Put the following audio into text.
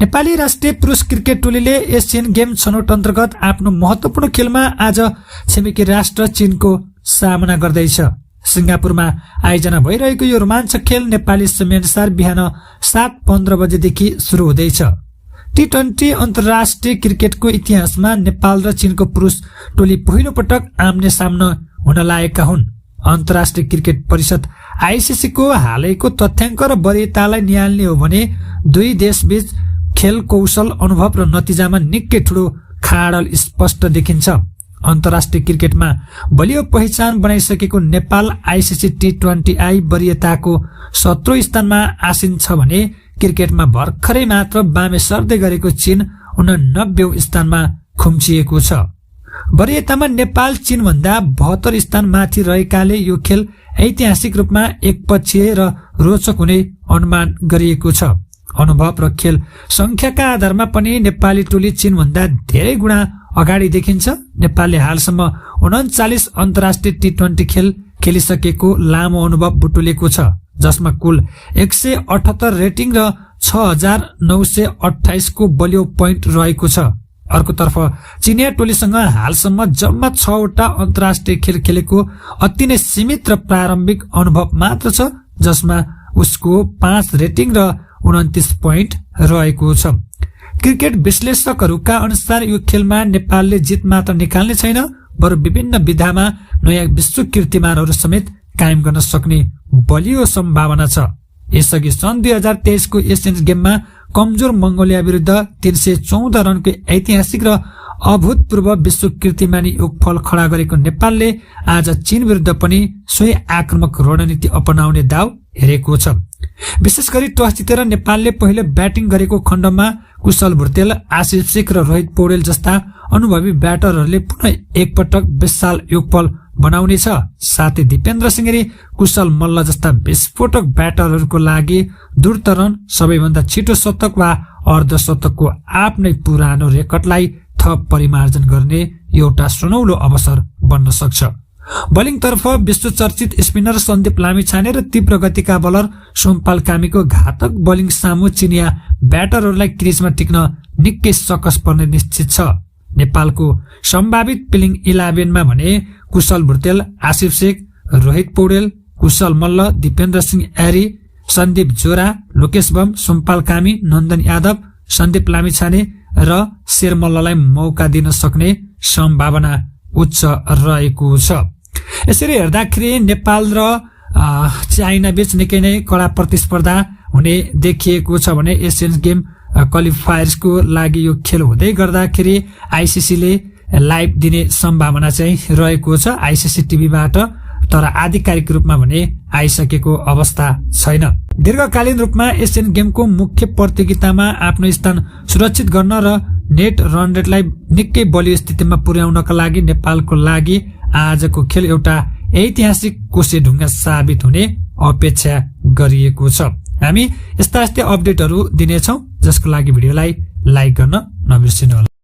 नेपाली राष्ट्रिय पुरुष क्रिकेट टोलीले एसियन गेम छनौट अन्तर्गत आफ्नो महत्वपूर्ण खेलमा आज छिमेकी राष्ट्र चीनको सामना गर्दैछ। सिंगापुरमा आयोजना भइरहेको यो रोमाञ्चक खेल नेपाली समयानुसार बिहान 7:15 बजेदेखि सुरु हुँदैछ। T20 अन्तर्राष्ट्रिय क्रिकेटको इतिहासमा नेपाल र चीनको पुरुष टोली पहिलो पटक आम्ने सामना हुन लागेका हुन्। अन्तर्राष्ट्रिय क्रिकेट परिषद ICC को हालैको तथ्याङ्क र वरियतालाई निहाल्ने हो भने दुई देशबीच खेल कौशल अनुभव र नतिजामा निकै ठूलो खाडल स्पष्ट देखिन्छ। अन्तर्राष्ट्रिय क्रिकेटमा बलियो पहिचान बनाइसकेको नेपाल ICC T20I वरियताको 17औं स्थानमा आसीन छ भने क्रिकेटमा भर्खरै मात्र बामे सर्दै गरेको चीन 89औं स्थानमा खुम्चिएको छ। वरियतामा नेपाल चीन भन्दा 72 स्थान माथि रहेकाले यो खेल ऐतिहासिक रूपमा एकपक्षीय र रोचक हुने अनुमान गरिएको छ। अनुभव र खेल संख्याका आधारमा पनि नेपाली टोली चीन भन्दा धेरै गुणा अगाडि देखिन्छ। नेपालले हालसम्म 39 अन्तर्राष्ट्रिय T20 खेल खेलिसकेको लामो अनुभव बुटुलेको छ, जसमा कुल 178 रेटिङ र 6928 को बलियो पोइन्ट रहेको छ। अर्कोतर्फ चीनिया टोलीसँग हालसम्म जम्मा 6 वटा अन्तर्राष्ट्रिय खेल खेलेको अति नै सीमित र प्रारम्भिक अनुभव मात्र छ, जसमा उसको 5 रेटिङ र 29 पोइन्ट रहेको छ। क्रिकेट विश्लेषकहरूका अनुसार यो खेलमा नेपालले जित मात्र निकाल्ने छैन, बरु विभिन्न विधामा नयाँ विश्व कीर्तिमानहरू समेत कायम गर्न सक्ने बलियो सम्भावना छ। यसअघि सन् 2023 को एसियन गेममा कमजोर मंगोलिया विरुद्ध 314 रनको ऐतिहासिक र अभूतपूर्व विश्व कीर्तिमानी योगफल खडा गरेको नेपालले आज चीन विरुद्ध पनि सोही आक्रामक रणनीति अपनाउने दाव हेरेको छ। विशेष गरी टस जितेर नेपालले पहिले ब्याटिङ गरेको खण्डमा कुशल भुर्तेल, आशिष शेख र रोहित पौडेल जस्ता अनुभवी ब्याटरहरूले पुनः एकपटक विशाल योगफल बनाउनेछ। साथै दिपेन्द्र सिंह, कुशल मल्ल जस्ता विस्फोटक ब्याटरहरूको लागि द्रुत रन, सबैभन्दा छिटो शतक वा अर्धशतकको आफ्नै पुरानो रेकर्डलाई थप परिमार्जन गर्ने एउटा सुनौलो अवसर बन्न सक्छ। बलिङ तर्फ विश्व चर्चित स्पिनर सन्दीप लामिछाने र तीव्र गतिका बलर सोमपाल कामीको घातक बलिङ सामु चिनिया ब्याटरहरूलाई क्रिजमा टिक्न निकै सकस पर्ने निश्चित छ। नेपालको सम्भावित प्लेइङ 11 मा भने कुशल भुर्तेल, आशिष शेख, रोहित पौडेल, कुशल मल्ल, दिपेन्द्र सिंह एरी, सन्दीप जोरा, लोकेश बम, सोमपाल कामी, नन्दन यादव, सन्दीप लामिछाने र शेर मल्ललाई मौका दिन सक्ने सम्भावना उच्च रहेको छ। यसरी हेर्दाखेरि नेपाल र चाइना बीच निकै नै कडा प्रतिस्पर्धा हुने देखिएको छ भने एसियन गेम क्वालिफायर्सको लागि यो खेल हुँदै गर्दाखेरि ICC ले लाइभ दिने सम्भावना चाहिँ रहेको छ ICC टिभीबाट, तर आधिकारिक रूपमा भने आइसकेको अवस्था छैन। दीर्घकालीन रूपमा एसियन गेमको मुख्य प्रतियोगितामा आफ्नो स्थान सुरक्षित गर्न र नेट रन रेटलाई निकै बलियो स्थितिमा पुर्याउनका लागि नेपालको लागि आजको खेल एउटा ऐतिहासिक कोसेढुङ्गा साबित हुने अपेक्षा गरिएको छ। हामी यस्ता अपडेटहरू दिनेछौँ, जसको लागि भिडियोलाई लाइक गर्न नबिर्सिनुहोला।